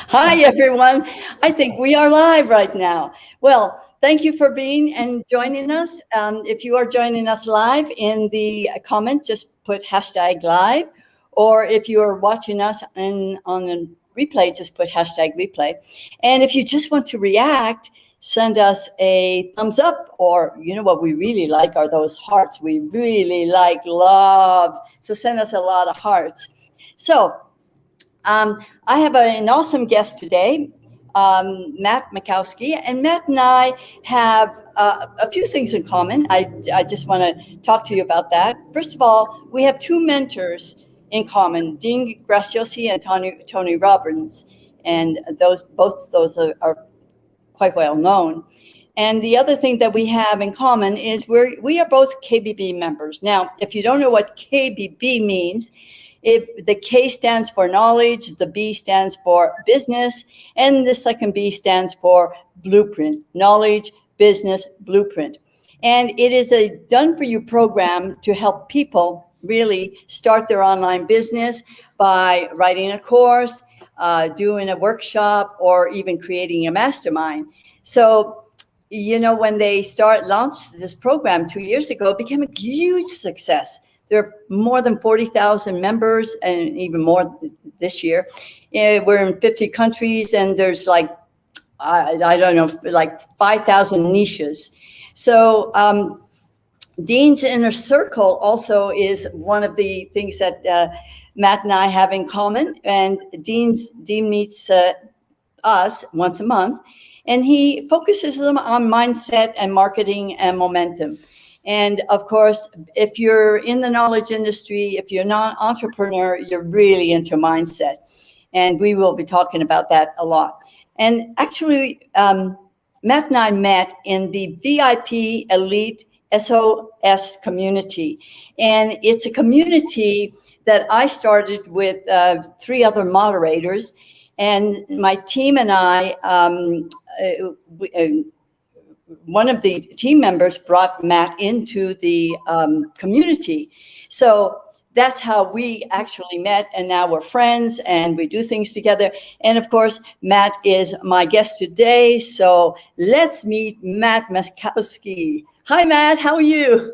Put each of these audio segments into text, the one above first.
Hi, everyone. I think we are live right now. Well, thank you for being and joining us. If you are joining us live in the comment, just put hashtag live. Or if you are watching us on the replay, just put hashtag replay. And if you just want to react, send us a thumbs up, or you know what we really like are those hearts. We really like love. So send us a lot of hearts. So I have an awesome guest today, Matt Makowski, and Matt and I have a few things in common. I just want to talk to you about that. First of all, we have two mentors in common, Dean Graciosi and Tony Robbins, and both those are quite well known. And the other thing that we have in common is we are both KBB members. Now, if you don't know what KBB means, the K stands for knowledge, the B stands for business, and the second B stands for blueprint, knowledge, business, blueprint. And it is a done-for-you program to help people really start their online business by writing a course, doing a workshop, or even creating a mastermind. So, you know, when they launched this program 2 years ago, it became a huge success. There are more than 40,000 members, and even more this year. We're in 50 countries, and there's like, I don't know, like 5,000 niches. So Dean's Inner Circle also is one of the things that Matt and I have in common. And Dean meets us once a month, and he focuses on mindset and marketing and momentum. And of course, if you're in the knowledge industry, if you're not an entrepreneur, you're really into mindset. And we will be talking about that a lot. And actually, Matt and I met in the VIP Elite SOS community. And it's a community that I started with 3 other moderators. And my team and I, one of the team members brought Matt into the community. So that's how we actually met, and now we're friends and we do things together. And of course, Matt is my guest today. So let's meet Matt Makowski. Hi, Matt. How are you?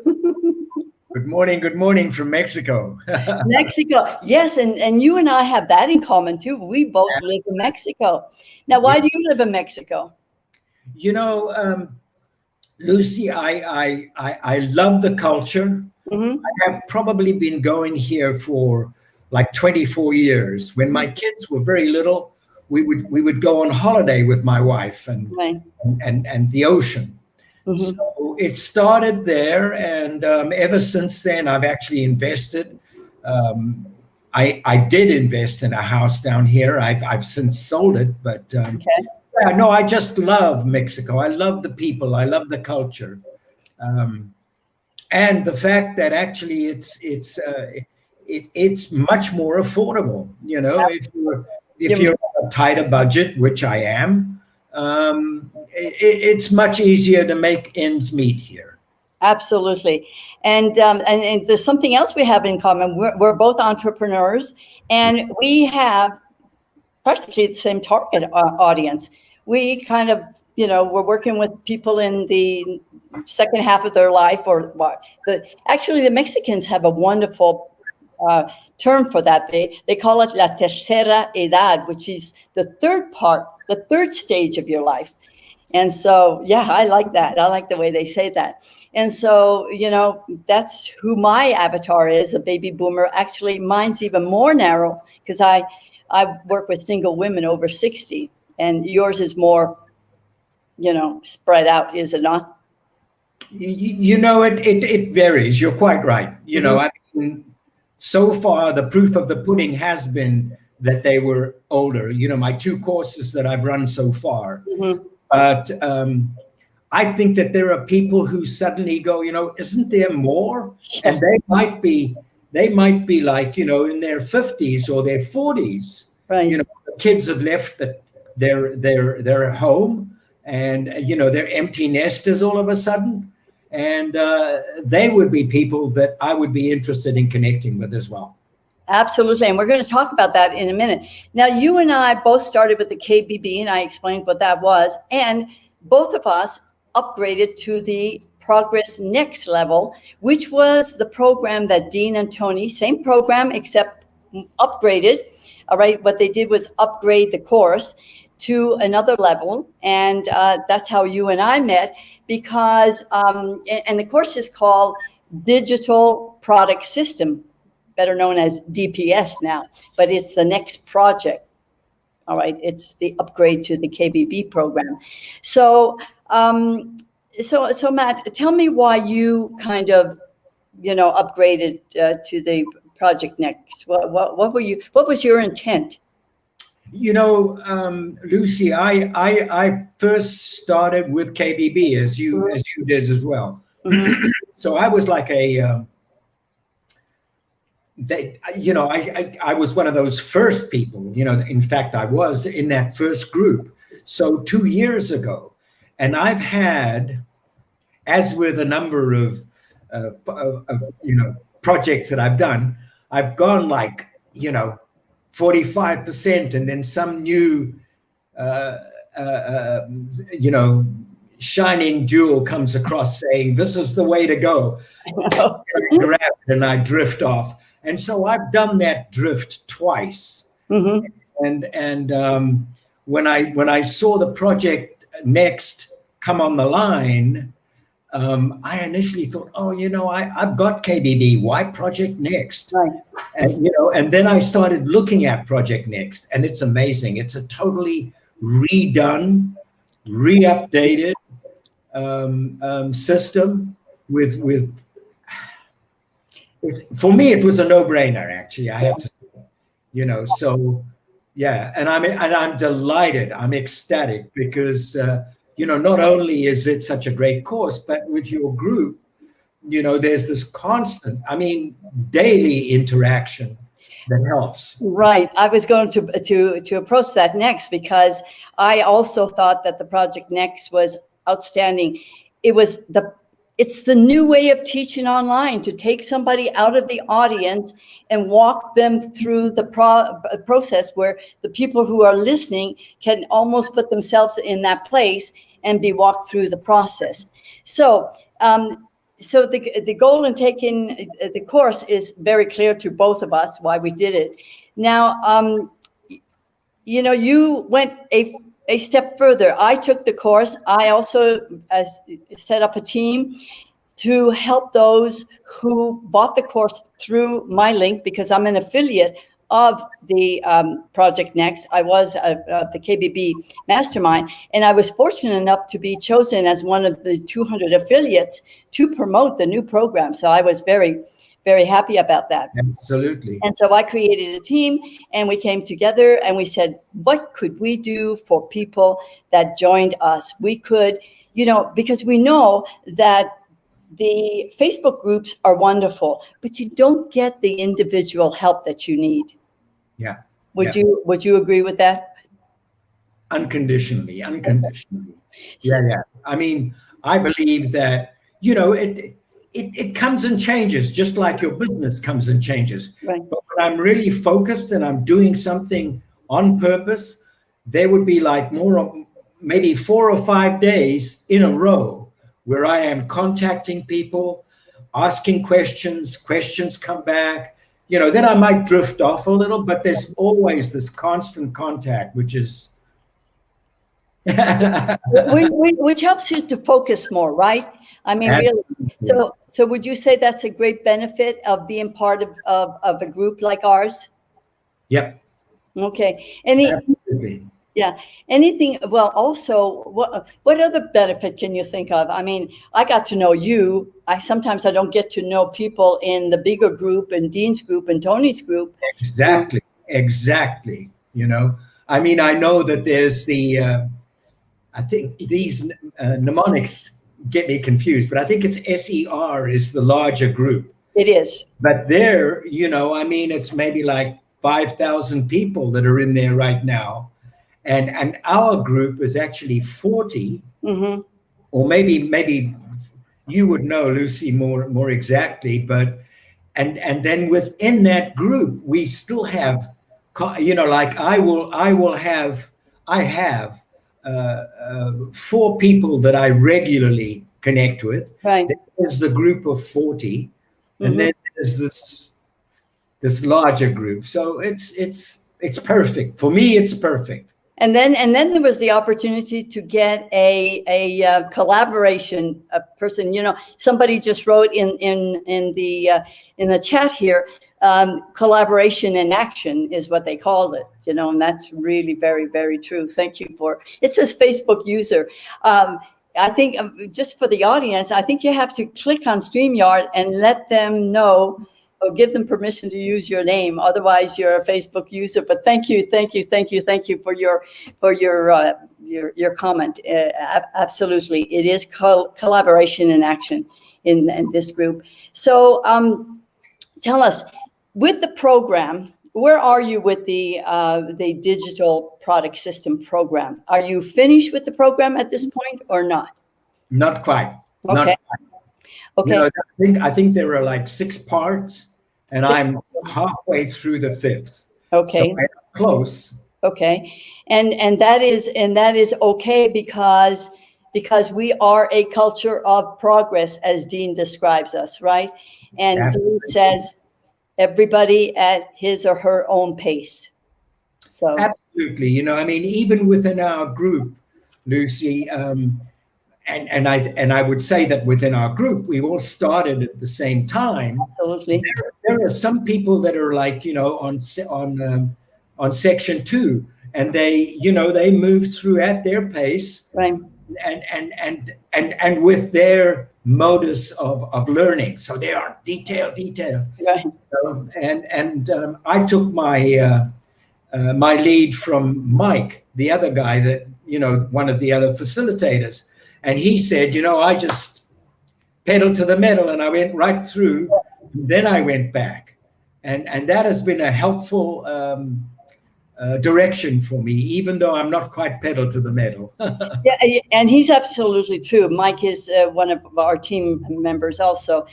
Good morning from Mexico. Mexico. Yes, and you and I have that in common too. We both live in Mexico. Now, why do you live in Mexico? You know, Lucy, I love the culture. Mm-hmm. I have probably been going here for like 24 years. When my kids were very little, we would go on holiday with my wife and the ocean. Mm-hmm. So it started there, and ever since then, I've actually invested. I did invest in a house down here. I've since sold it, but yeah, no, I just love Mexico. I love the people. I love the culture, and the fact that actually it's much more affordable. You know, if you're on a tighter budget, which I am. It's much easier to make ends meet here. Absolutely. And there's something else we have in common. We're both entrepreneurs, and we have practically the same target audience. We kind of, you know, we're working with people in the second half of their life, or what? Actually, the Mexicans have a wonderful term for that. They call it la tercera edad, which is the third stage of your life. And so, yeah, I like that. I like the way they say that. And so, you know, that's who my avatar is, a baby boomer. Actually, mine's even more narrow because I work with single women over 60, and yours is more, you know, spread out, is it not? You know, it varies. You're quite right. You know, I mean, so far, the proof of the pudding has been that they were older. You know, my 2 courses that I've run so far. Mm-hmm. But I think that there are people who suddenly go, you know, isn't there more? And they might be like, you know, in their 50s or their 40s. Right. You know, the kids have left their home, and you know, they're empty nesters all of a sudden. And they would be people that I would be interested in connecting with as well. Absolutely. And we're going to talk about that in a minute. Now, you and I both started with the KBB, and I explained what that was. And both of us upgraded to the Progress Next level, which was the program that Dean and Tony, same program, except upgraded. All right. What they did was upgrade the course to another level. And that's how you and I met, because, and the course is called Digital Product System, better known as DPS now, but it's the next project. All right, it's the upgrade to the KBB program. So, so Matt, tell me why you kind of, upgraded to the Project Next. What were you? What was your intent? Lucy, I first started with KBB as you did as well. Mm-hmm. So I was like I was one of those first people, in fact, I was in that first group. So 2 years ago, and I've had, as with a number of projects that I've done, I've gone like, 45%, and then some new, shining jewel comes across saying, this is the way to go. I grab it and I drift off. And so I've done that drift twice. Mm-hmm. And when I saw the Project Next come on the line, I initially thought, I've got KBB. Why Project Next? Right. And then I started looking at Project Next, and it's amazing. It's a totally redone, re-updated system with. For me, it was a no-brainer. Actually, I have to say, So, yeah, and I'm delighted. I'm ecstatic because. Not only is it such a great course, but with your group, there's this constant, daily interaction that helps. Right. I was going to approach that next, because I also thought that the Project Next was outstanding. It's the new way of teaching online, to take somebody out of the audience and walk them through the process where the people who are listening can almost put themselves in that place and be walked through the process. So, the goal in taking the course is very clear to both of us why we did it. Now, you went a step further. I took the course. I also set up a team to help those who bought the course through my link, because I'm an affiliate of the Project Next. I was the KBB mastermind, and I was fortunate enough to be chosen as one of the 200 affiliates to promote the new program. So I was very, very happy about that. Absolutely. And so I created a team, and we came together and we said, what could we do for people that joined us? We could, because we know that the Facebook groups are wonderful, but you don't get the individual help that you need. Yeah. Would you agree with that? Unconditionally. Yeah. I believe that, it comes and changes, just like your business comes and changes. Right. But when I'm really focused and I'm doing something on purpose, there would be like maybe 4 or 5 days in a row where I am contacting people, asking questions come back. Then I might drift off a little, but there's always this constant contact, which is which helps you to focus more, right? Really. So would you say that's a great benefit of being part of a group like ours? Yep. Okay. Absolutely. Yeah. Anything? Well, also, what other benefit can you think of? I got to know you. Sometimes I don't get to know people in the bigger group and Dean's group and Tony's group. Exactly. I know that there's I think these mnemonics get me confused, but I think it's SER is the larger group. It is. But there, it's maybe like 5,000 people that are in there right now. And our group is actually 40, mm-hmm. Or maybe you would know, Lucy, more exactly, but and then within that group, we still have, like I have 4 people that I regularly connect with. Right. There's the group of 40, and then there's this larger group. So it's perfect for me. It's perfect. And then there was the opportunity to get a collaboration, a person. Somebody just wrote in the chat here, collaboration in action is what they called it. And that's really very, very true. Thank you it says Facebook user. I think just for the audience, I think you have to click on StreamYard and let them know, or give them permission to use your name. Otherwise, you're a Facebook user. But thank you for your comment. Absolutely, it is collaboration in action in this group. So tell us, with the program, where are you with the digital product system program? Are you finished with the program at this point or not? Not quite. Okay. Not quite. Okay. I think there are like 6 parts, and I'm halfway through the 5th. Okay. So I'm close. Okay. And that is okay because we are a culture of progress, as Dean describes us, right? And Absolutely. Dean says everybody at his or her own pace. So absolutely, even within our group, Lucy, and I would say that within our group, we all started at the same time. Absolutely. There are some people that are like, on section 2, and they move through at their pace, right, and with their modus of learning. So they are detail. right. I took my my lead from Mike, the other guy that, one of the other facilitators. And he said, I just pedal to the metal, and I went right through. Then I went back, and that has been a helpful direction for me, even though I'm not quite pedal to the metal. Yeah, and he's absolutely true. Mike is one of our team members also,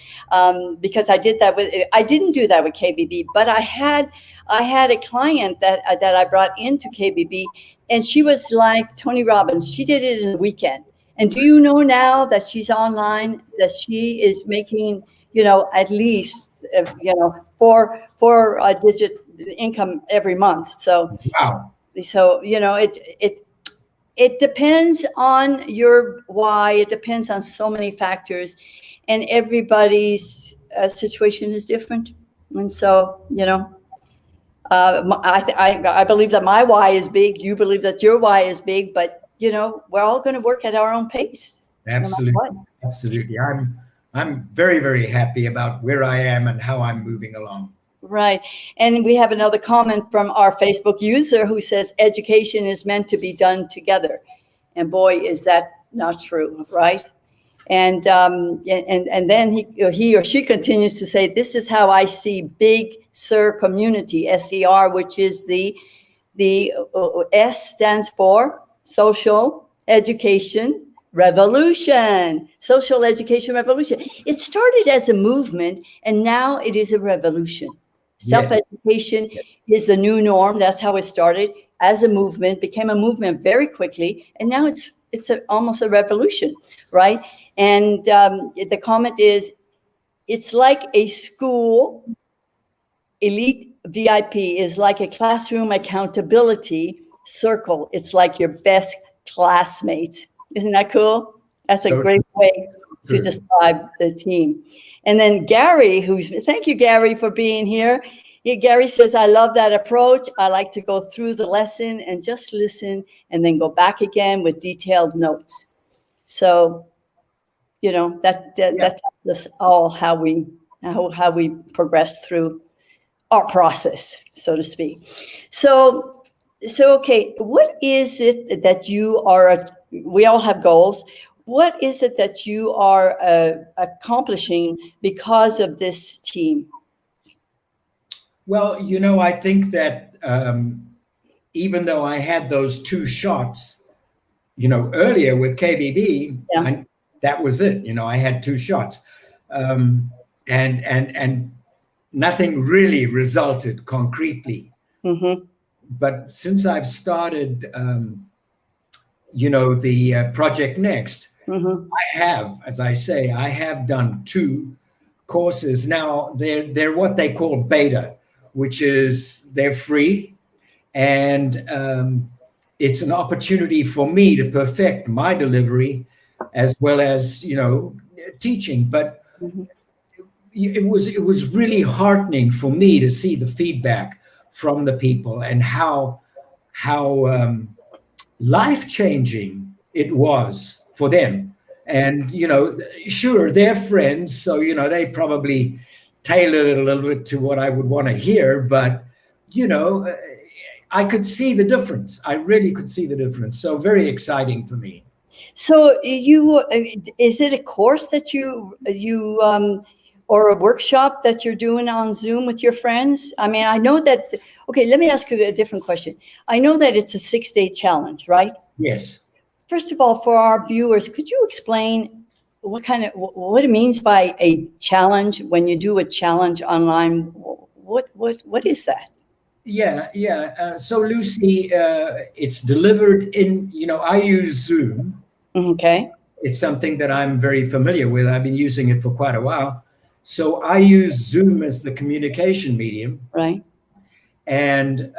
because I didn't do that with KBB, but I had a client that I brought into KBB, and she was like Tony Robbins. She did it in a weekend. And do you know now that she's online, that she is making, at least, 4 digit income every month. So, wow. So, it depends on your why. It depends on so many factors, and everybody's situation is different. And so, I believe that my why is big. You believe that your why is big, but we're all going to work at our own pace. Absolutely. No, absolutely. I'm very, very happy about where I am and how I'm moving along. Right. And we have another comment from our Facebook user who says education is meant to be done together. And boy, is that not true, right? And then he or she continues to say, this is how I see Big SER community, SER, which is the S stands for social education revolution. Social education revolution. It started as a movement, and now it is a revolution. Self-education is the new norm. That's how it started as a movement, became a movement very quickly, and now it's almost a revolution, right? And the comment is, it's like a school. Elite VIP is like a classroom accountability circle. It's like your best classmates. Isn't that cool? That's a great way to describe the team. And then Gary, thank you, Gary, for being here. Gary says, I love that approach. I like to go through the lesson and just listen and then go back again with detailed notes. So, that tells us all how we progress through our process, so to speak. So okay, what is it that you are, we all have goals. What is it that you are accomplishing because of this team? Well, I think that even though I had those 2 shots, earlier with KBB, that was it. I had 2 shots. And nothing really resulted concretely. Mm-hmm. But since I've started, the Project Next, Mm-hmm. I have, as I say, I have done 2 courses. Now they're what they call beta, which is they're free, and it's an opportunity for me to perfect my delivery as well as teaching. But Mm-hmm. it was really heartening for me to see the feedback from the people and how life changing it was for them. And sure, they're friends, so they probably tailored it a little bit to what I would want to hear, but you know I could see the difference. I really could see the difference. So very exciting for me. So is it a course that you or a workshop that you're doing on Zoom with your friends? I mean, I know that. Okay, let me ask you a different question. I know that it's a 6-day challenge, right? Yes. First of all, for our viewers, could you explain what it means by a challenge when you do a challenge online? What is that? Yeah. So Lucy, it's delivered in. I use Zoom. Okay, It's something that I'm very familiar with. I've been using it for quite a while. So I use Zoom as the communication medium, right. and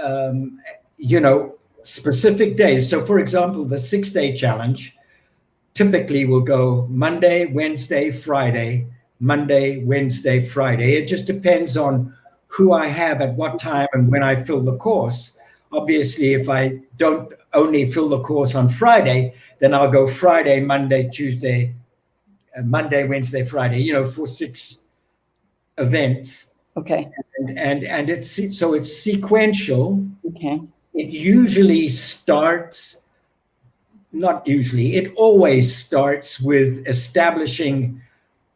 specific days. So, for example, the 6-day challenge typically will go Monday, Wednesday, Friday, Monday, Wednesday, Friday. It just depends on who I have at what time and when I fill the course. Obviously, if I don't only fill the course on Friday, then I'll go Friday, Monday, Tuesday, Monday, Wednesday, Friday, for 6 events. Okay, And it's sequential. okay, It usually starts, not usually, it always starts with establishing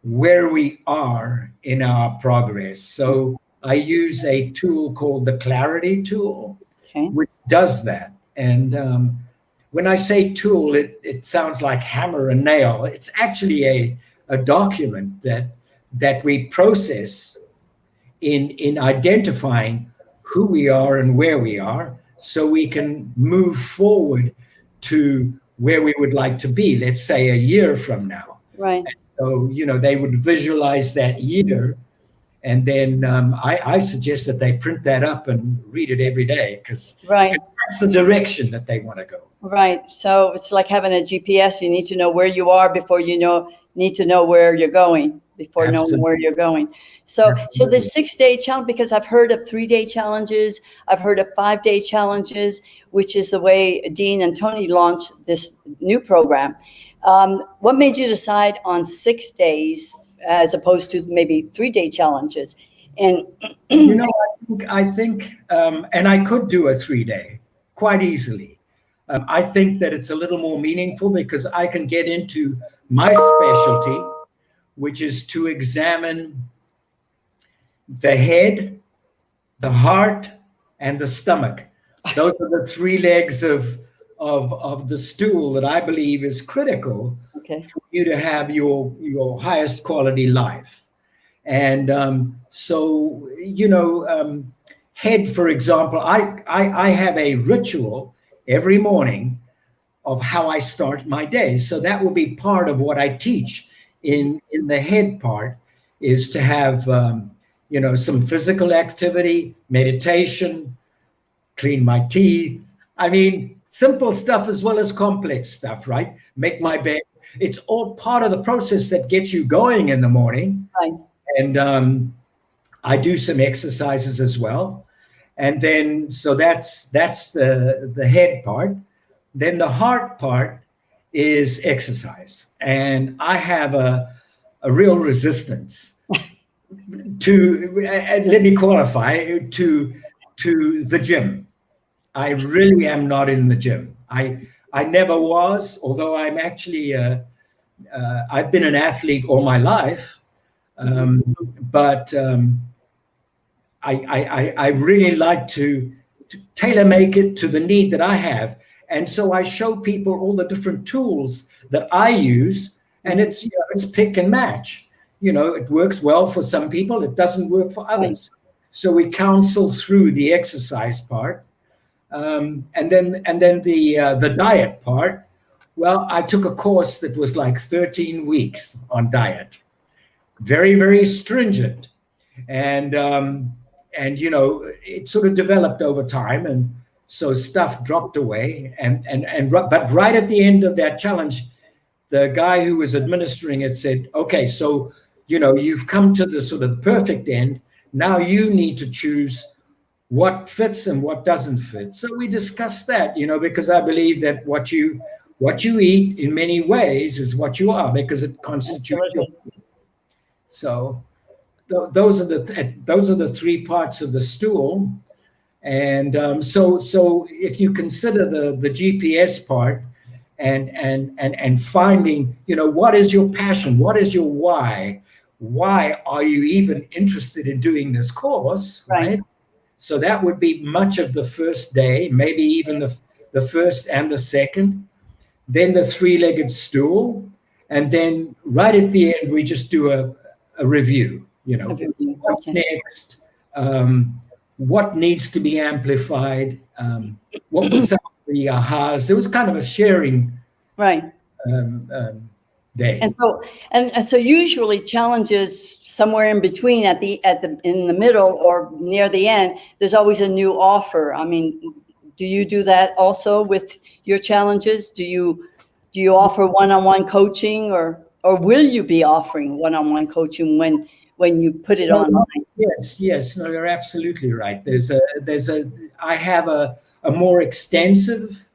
where we are in our progress. So I use a tool called the Clarity tool, okay. which does that. And when I say tool, it sounds like hammer and nail. It's actually a document that we process in identifying who we are and where we are, so we can move forward to where we would like to be, let's say a year from now. Right. So, they would visualize that year. And then I suggest that they print that up and read it every day, because Right. that's the direction that they want to go. Right. So it's like having a GPS. You need to know where you are before need to know where you're going, before knowing where Absolutely. you're going. So the Absolutely. 6-day challenge, because I've heard of 3-day challenges, I've heard of 5-day challenges, which is the way Dean and Tony launched this new program. What made you decide on 6 days as opposed to maybe 3-day challenges? And I think, and I could do a 3-day quite easily. I think that it's a little more meaningful because I can get into my specialty, which is to examine the head, the heart, and the stomach. Those are the 3 legs of the stool that I believe is critical okay, for you to have your highest quality life. And head, for example, I have a ritual every morning of how I start my day. So that will be part of what I teach in the head part, is to have some physical activity, meditation, clean my teeth. I mean, simple stuff as well as complex stuff, right? Make my bed. It's all part of the process that gets you going in the morning. right, And I do some exercises as well. And then, so that's the head part. Then the heart part is exercise. And I have a real resistance to, let me qualify, to the gym. I really am not in the gym. I never was, although I'm actually, I've been an athlete all my life. But I really like to tailor make it to the need that I have. And so I show people all the different tools that I use, and it's pick and match. it works well for some people, it doesn't work for Right. others. So we counsel through the exercise part, and then the diet part. Well, I took a course that was like 13 weeks on diet, very, very stringent, and it sort of developed over time, and so stuff dropped away, but right at the end of that challenge, the guy who was administering it said, okay, so you've come to the sort of the perfect end. Now you need to choose what fits and what doesn't fit. So we discussed that, because I believe that what you eat in many ways is what you are, because it constitutes your. So those are the three parts of the stool. And so if you consider the GPS part, and finding, what is your passion, what is your why are you even interested in doing this course, right? So that would be much of the first day, maybe even the first and the second, then the three-legged stool, and then right at the end we just do a review. What's next, what needs to be amplified, what was some of the ahas. There was kind of a sharing day. And so usually challenges somewhere in between, in the middle or near the end, there's always a new offer. I mean, do you do that also with your challenges? Do you offer one-on-one coaching, or will you be offering one-on-one coaching when you put it online? Yes. No, you're absolutely right. I have a more extensive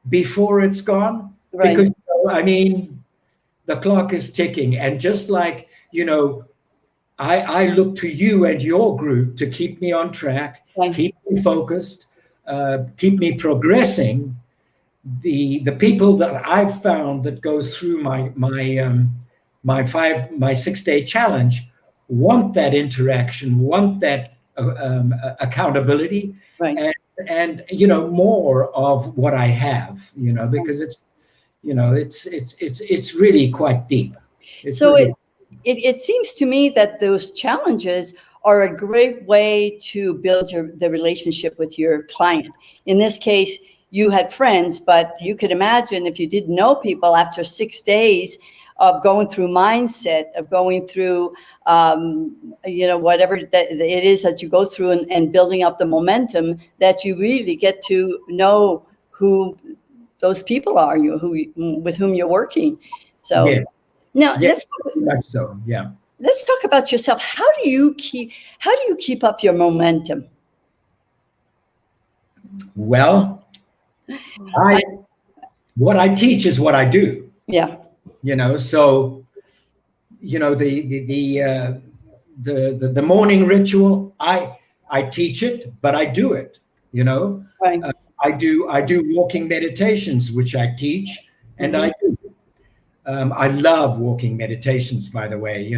before it's gone, because I mean, the clock is ticking, and just like I look to you and your group to keep me on track, keep me focused, keep me progressing. The people that I've found that go through my 6-day challenge want that interaction, want that accountability, and more of what I have, because it's really quite deep. It seems to me that those challenges are a great way to build the relationship with your client. In this case, you had friends, but you could imagine if you didn't know people after 6 days of going through mindset, of going through, whatever that it is that you go through, and building up the momentum, that you really get to know who those people are, with whom you're working. So now let's talk about yourself. How do you keep up your momentum? Well, what I teach is what I do. Yeah. So the morning ritual, I teach it, but I do it. I do walking meditations, which I teach, and I do. I love walking meditations, by the way.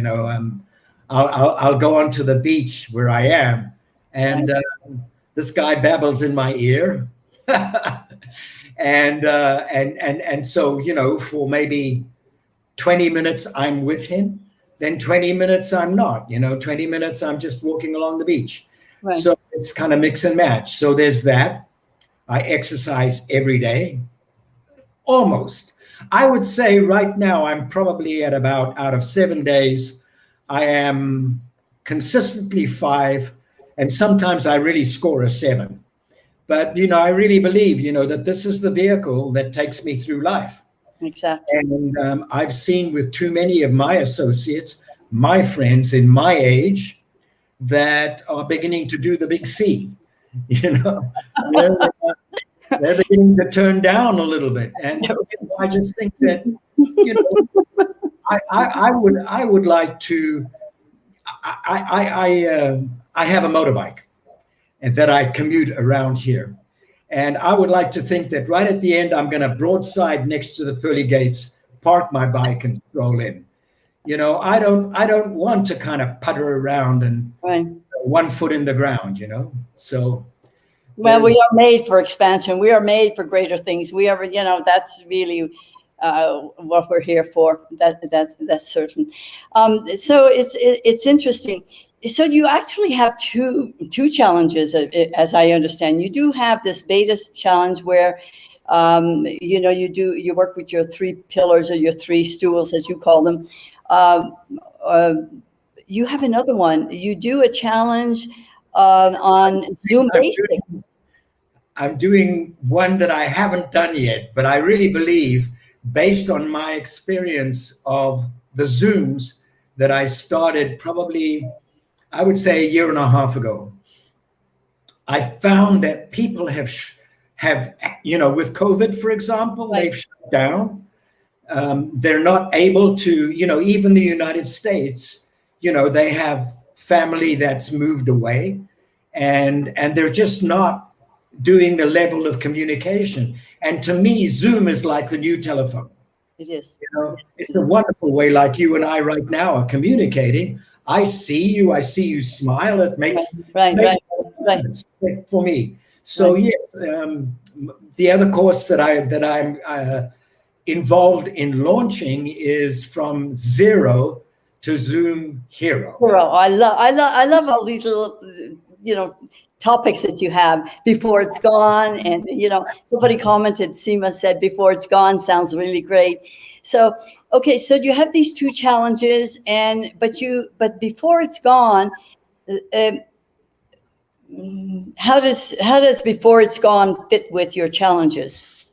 I'll go onto the beach where I am, and this guy babbles in my ear, and so for maybe 20 minutes I'm with him, then 20 minutes I'm not. 20 minutes I'm just walking along the beach. So it's kind of mix and match. So there's that. I exercise every day, almost. I would say right now I'm probably at about, out of 7 days, I am consistently 5, and sometimes I really score a 7. But I really believe that this is the vehicle that takes me through life. Exactly. And I've seen with too many of my associates, my friends in my age, that are beginning to do the big C. They're beginning to turn down a little bit, and I just think that I would like to. I have a motorbike, and that I commute around here, and I would like to think that right at the end I'm going to broadside next to the pearly gates, park my bike, and stroll in. I don't want to kind of putter around and one foot in the ground. So. Well, we are made for expansion. We are made for greater things. We are, that's really what we're here for. That's certain. So it's interesting. So you actually have two challenges, as I understand. You do have this beta challenge where you work with your three pillars or your three stools, as you call them. You have another one. You do a challenge on Zoom Basics. I'm doing one that I haven't done yet, but I really believe, based on my experience of the Zooms that I started probably, I would say, a year and a half ago, I found that people have, with COVID, for example, Right. they've shut down. They're not able to, even the United States, they have family that's moved away, and they're just not doing the level of communication. And to me, Zoom is like the new telephone. It is. It's a wonderful way, like you and I right now are communicating. I see you smile. It makes right sense for me. So right. yes, the other course that I'm involved in launching is from zero to Zoom Hero. I love all these little topics that you have before it's gone. And somebody commented, Seema said, before it's gone sounds really great. So okay, so you have these two challenges, but before it's gone, how does before it's gone fit with your challenges?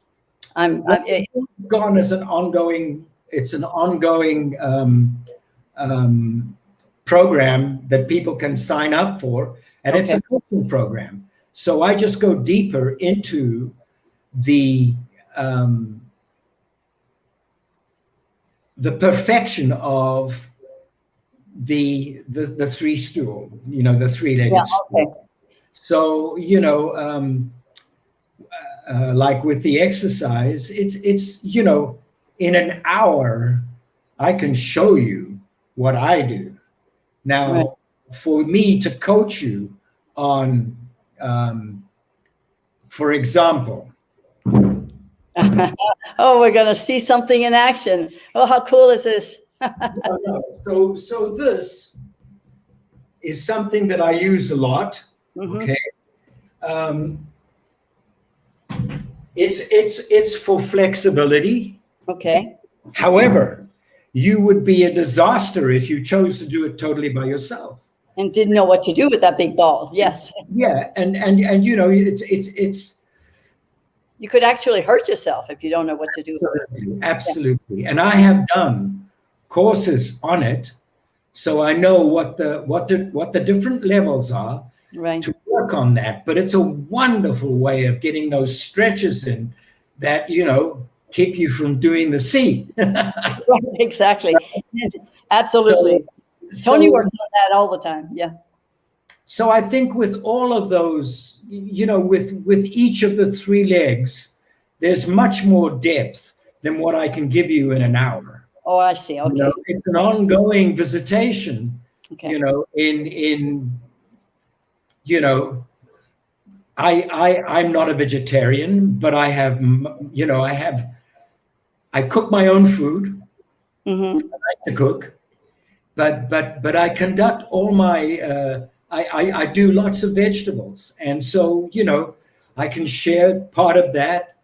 It's gone as an ongoing. It's an ongoing program that people can sign up for, and it's a coaching program. So I just go deeper into the perfection of the three stool, the three-legged stool. So like with the exercise, it's in an hour I can show you what I do. Now, for me to coach you on, for example. Oh, we're going to see something in action. Oh, how cool is this? So this is something that I use a lot. Okay. It's for flexibility. Okay. However, you would be a disaster if you chose to do it totally by yourself and didn't know what to do with that big ball. Yes. Yeah, and it's you could actually hurt yourself if you don't know what to do. Absolutely. And I have done courses on it, so I know what the different levels are to work on that. But it's a wonderful way of getting those stretches in that keep you from doing the C. Right, exactly. Absolutely. Tony works on that all the time. Yeah. So I think with all of those, with each of the three legs, there's much more depth than what I can give you in an hour. Oh, I see. Okay. It's an ongoing visitation. Okay. I'm not a vegetarian, but I cook my own food. Mm-hmm. I like to cook, but I conduct all my. I do lots of vegetables, and so I can share part of that.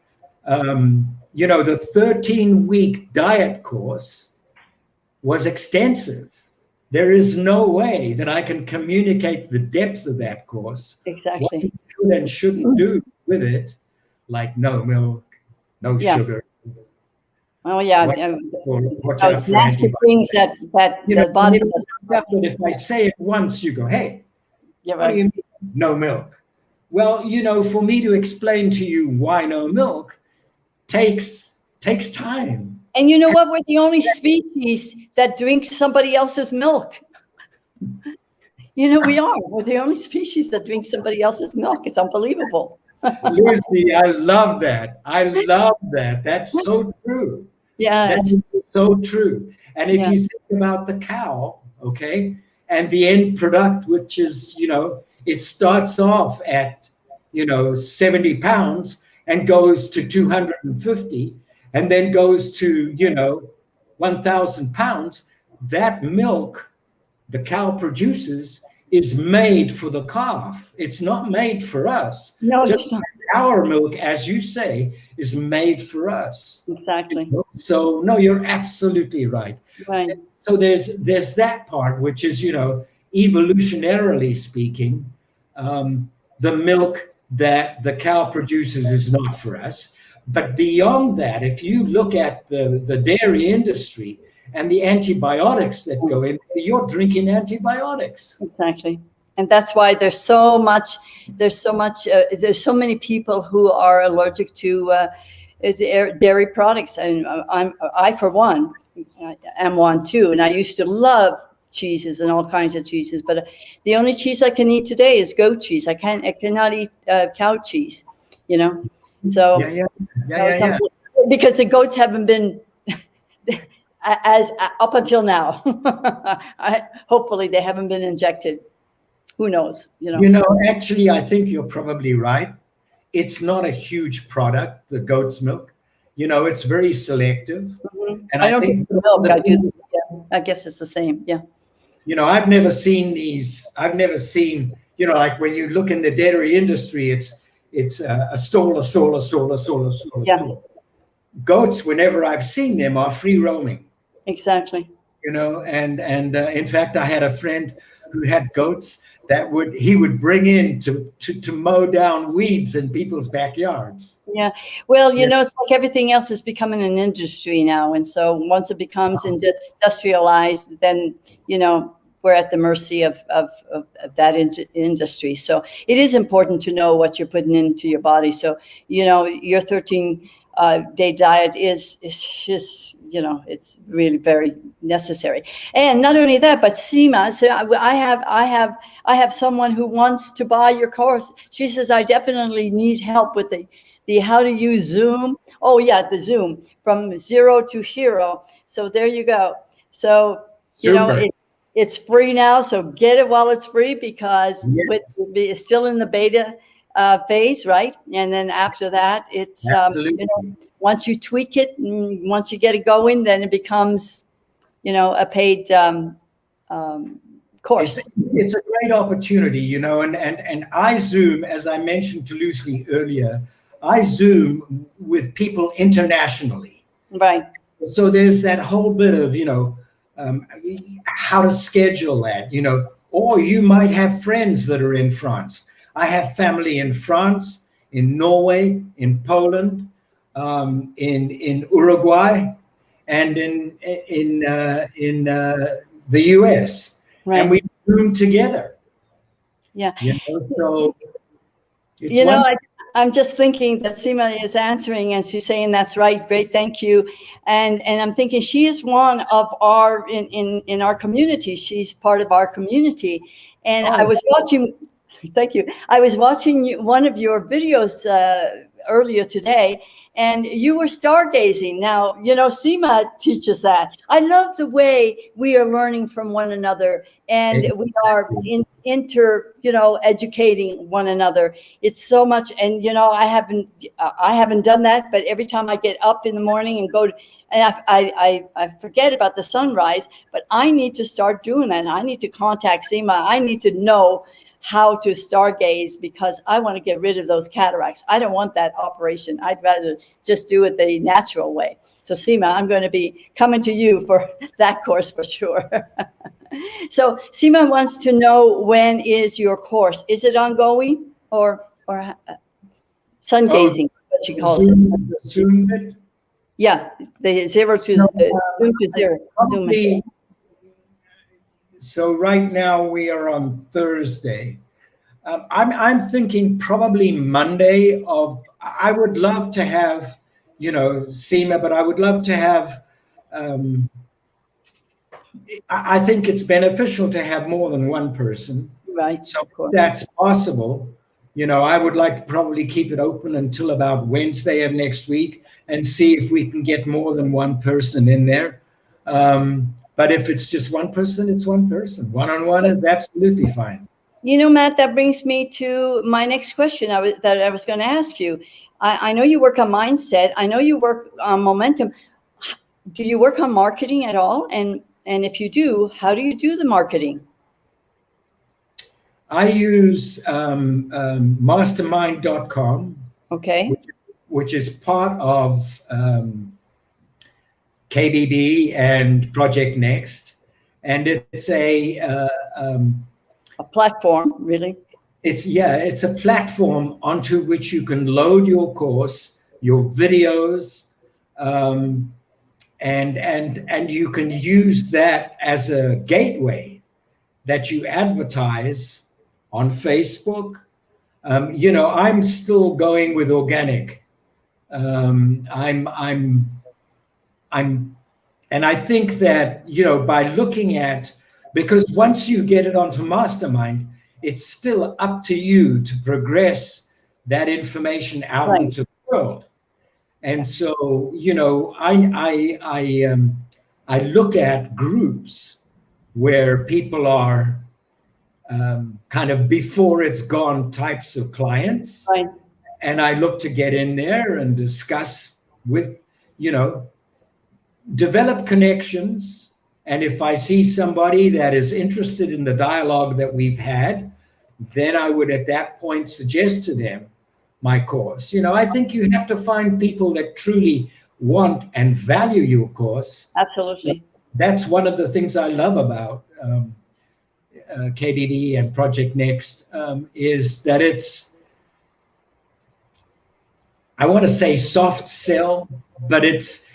The 13-week diet course was extensive. There is no way that I can communicate the depth of that course. Exactly. What you should and shouldn't do with it, like no milk, no sugar. Oh yeah, those nasty things that the body does. But if I say it once, you go, "Hey, what do you mean no milk?" Well, for me to explain to you why no milk takes time. And you know what? We're the only species that drinks somebody else's milk. We are. We're the only species that drinks somebody else's milk. It's unbelievable. Lucy, I love that. That's so true. Yeah. That's so true. And if you think about the cow, okay, and the end product, which is, it starts off at, 70 pounds and goes to 250. and then goes to, 1,000 pounds, that milk the cow produces is made for the calf. It's not made for us. No, Just it's not. our milk, as you say, is made for us. Exactly. So no, you're absolutely right. Right. So there's that part, which is, evolutionarily speaking, the milk that the cow produces is not for us. But beyond that, if you look at the dairy industry and the antibiotics that go in, you're drinking antibiotics. Exactly. And that's why there's so many people who are allergic to dairy products. And I for one, am one too. And I used to love cheeses and all kinds of cheeses, but the only cheese I can eat today is goat cheese. I cannot eat cow cheese, So Yeah. because the goats haven't been as up until now. Hopefully they haven't been injected. Who knows? Actually, I think you're probably right. It's not a huge product, the goat's milk. It's very selective. Mm-hmm. And I don't think the milk. I guess it's the same. Yeah. I've never seen these. I've never seen, like when you look in the dairy industry, it's a stall. Yeah. Goats, whenever I've seen them, are free roaming. Exactly. And in fact, I had a friend who had goats that he would bring in to mow down weeds in people's backyards. Yeah. Well, it's like everything else is becoming an industry now. And so once it becomes industrialized, then, we're at the mercy of that industry. So it is important to know what you're putting into your body. So, your 13-day diet is it's really very necessary. And not only that, but Seema, so I have someone who wants to buy your course. She says, I definitely need help with the how to use Zoom. Oh yeah, the Zoom from 0 to hero. So there you go. So, it's free now. So get it while it's free, because it's still in the beta phase, right? And then after that, it's once you tweak it and once you get it going, then it becomes, a paid course. It's a great opportunity, and I Zoom, as I mentioned to Lucy earlier, I Zoom with people internationally. Right. So there's that whole bit of, how to schedule that, or you might have friends that are in France. I have family in France, in Norway, in Poland, in Uruguay, and in the US, right. And we Zoom together. Yeah. So it's I'm just thinking that Seema is answering, and she's saying that's right. Great, thank you. And I'm thinking she is one of our in our community. She's part of our community. And I was watching. Thank you. I was watching one of your videos earlier today, and you were stargazing. Now, Seema teaches that. I love the way we are learning from one another, and we are educating one another. It's so much. And, I haven't done that, but every time I get up in the morning and go to, and I forget about the sunrise, but I need to start doing that. I need to contact Seema. I need to know how to stargaze, because I want to get rid of those cataracts. I don't want that operation. I'd rather just do it the natural way. So Seema, I'm going to be coming to you for that course for sure. So Seema wants to know, when is your course? Is it ongoing or sun gazing? What she calls it. Zoom. Yeah, the 0 to Zoom to 0. Zoom. So right now we are on Thursday. I'm thinking probably Monday I would love to have, Seema, but I would love to have, I think it's beneficial to have more than one person. Right. So if that's possible, I would like to probably keep it open until about Wednesday of next week and see if we can get more than one person in there. But if it's just one person, it's one person. One-on-one is absolutely fine. Matt, that brings me to my next question that I was going to ask you. I know you work on mindset. I know you work on momentum. Do you work on marketing at all? And if you do, how do you do the marketing? I use mastermind.com, Okay. which is part of KBB and Project Next. And it's A platform, really. it's a platform onto which you can load your course, your videos, and you can use that as a gateway that you advertise on Facebook. I'm still going with organic. I'm and I think that, by looking at, because once you get it onto Mastermind, it's still up to you to progress that information out Right. into the world. And so, I look at groups where people are kind of before it's gone types of clients, Right. and I look to get in there and discuss with, develop connections. And if I see somebody that is interested in the dialogue that we've had, then I would at that point suggest to them my course. I think you have to find people that truly want and value your course. Absolutely. That's one of the things I love about KBB and Project Next, is that I want to say soft sell, but it's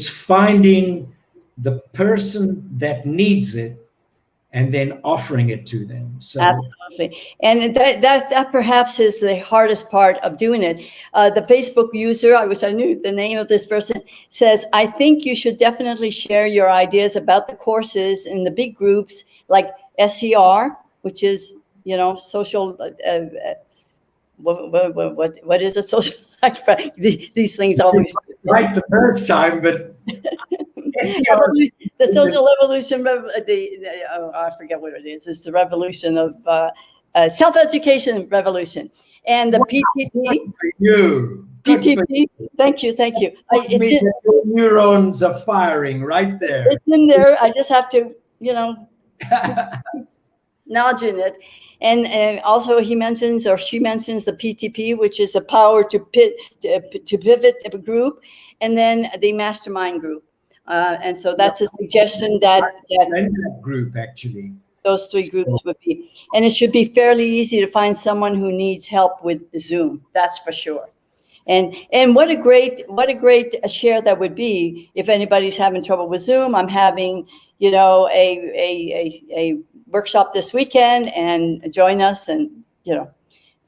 finding the person that needs it and then offering it to them. So Absolutely. And that perhaps is the hardest part of doing it. The Facebook user, I wish I knew the name of this person, says, I think you should definitely share your ideas about the courses in the big groups like SCR, which is, social, what is it? Social, these things always. right the first time, but the social evolution, I forget what it is. It's the revolution of self-education revolution, and the PTP. PTP. Thank you. Your neurons are firing right there. It's in there. I just have to, nudging it. And also she mentions the PTP, which is a power to pivot a group, and then the mastermind group. And so that's a suggestion that group, actually. Those three groups would be, and it should be fairly easy to find someone who needs help with Zoom. That's for sure. And what a great share that would be if anybody's having trouble with Zoom. I'm having, a workshop this weekend, and join us, and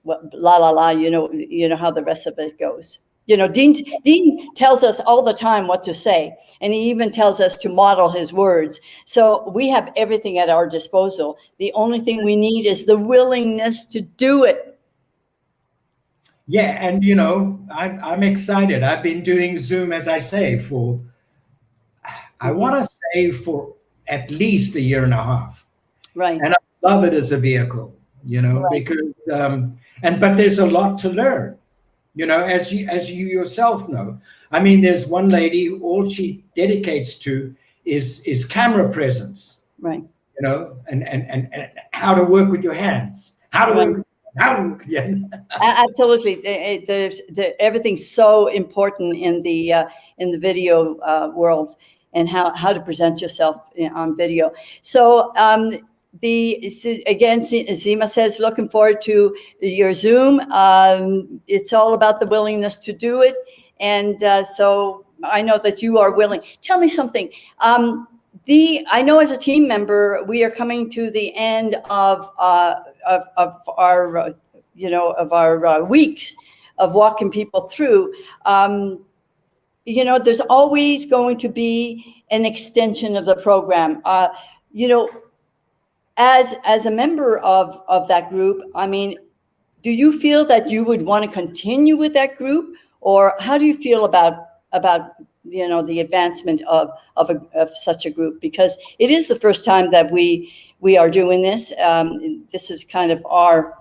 la la la. You know how the rest of it goes. Dean tells us all the time what to say, and he even tells us to model his words. So we have everything at our disposal. The only thing we need is the willingness to do it. Yeah, and I'm excited. I've been doing Zoom, as I say, I want to say for at least a year and a half. Right. And I love it as a vehicle, right. Because but there's a lot to learn. As you yourself know. I mean, there's one lady who all she dedicates to is camera presence. Right. And how to work with your hands. Yeah. Absolutely. Everything's so important in the video world, and how to present yourself on video. So again, Zima says, looking forward to your Zoom. It's all about the willingness to do it. And so I know that you are willing. Tell me something. I know as a team member, we are coming to the end of our weeks of walking people through. There's always going to be an extension of the program. As a member of that group, I mean, do you feel that you would want to continue with that group, or how do you feel about the advancement of such a group? Because it is the first time that we are doing this. This is kind of our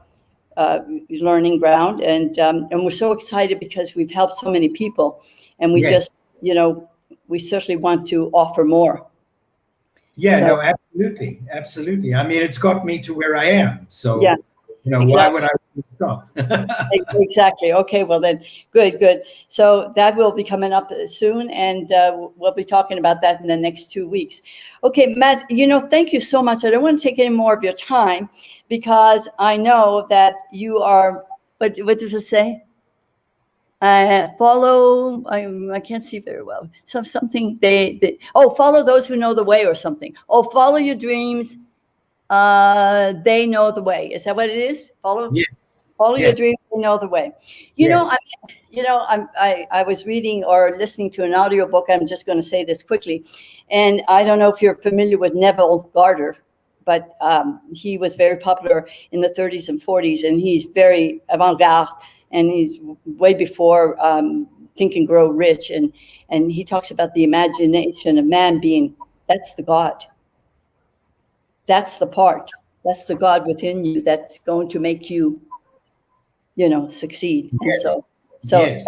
learning ground, and we're so excited because we've helped so many people, and we Yes. just, we certainly want to offer more. Yeah, So- no, absolutely. Absolutely. I mean, it's got me to where I am. So, Yeah, why exactly. would I stop? Exactly. Okay, well then, good. So that will be coming up soon, and we'll be talking about that in the next 2 weeks. Okay, Matt, thank you so much. I don't want to take any more of your time because I know that you are, what does it say? Follow, I can't see very well. Something follow those who know the way or something. Oh, follow your dreams. They know the way. Is that what it is? Follow Yes. your Yes. dreams. They know the way. Yes. I was reading or listening to an audiobook. I'm just going to say this quickly. And I don't know if you're familiar with Neville Garter, but he was very popular in the 30s and 40s, and he's very avant-garde, and he's way before Think and Grow Rich. And he talks about the imagination of man being, that's the God. That's the part. That's the God within you that's going to make you, succeed. And Yes. so Yes.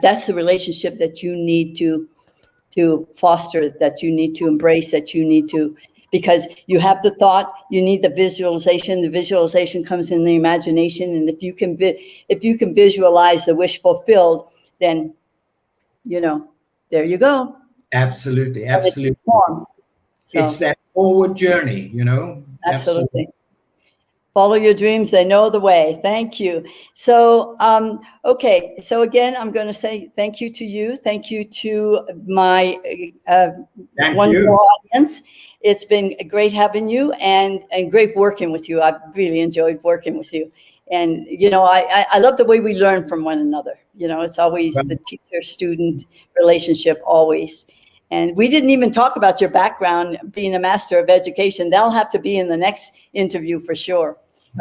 that's the relationship that you need to foster, that you need to embrace, that you need to, because you have the thought, you need the visualization. The visualization comes in the imagination, and if you can visualize the wish fulfilled, then there you go. Absolutely. And it's Absolutely. form. So, It's that forward journey, absolutely. Follow your dreams. They know the way. Thank you. So, okay. So again, I'm going to say thank you to you. Thank you to my wonderful audience. It's been great having you and great working with you. I've really enjoyed working with you. And, I love the way we learn from one another. It's always the teacher-student relationship, always. And we didn't even talk about your background, being a master of education. That'll have to be in the next interview for sure,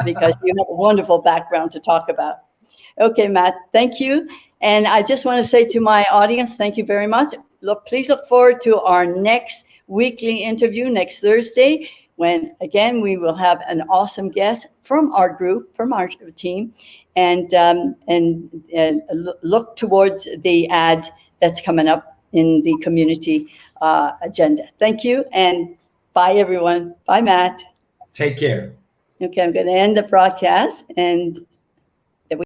because you have a wonderful background to talk about. Okay, Matt, thank you. And I just want to say to my audience, thank you very much. Please look forward to our next weekly interview next Thursday, when, again, we will have an awesome guest from our group, from our team, and look towards the ad that's coming up in the community agenda. Thank you, and bye, everyone. Bye, Matt. Take care. Okay, I'm going to end the broadcast, and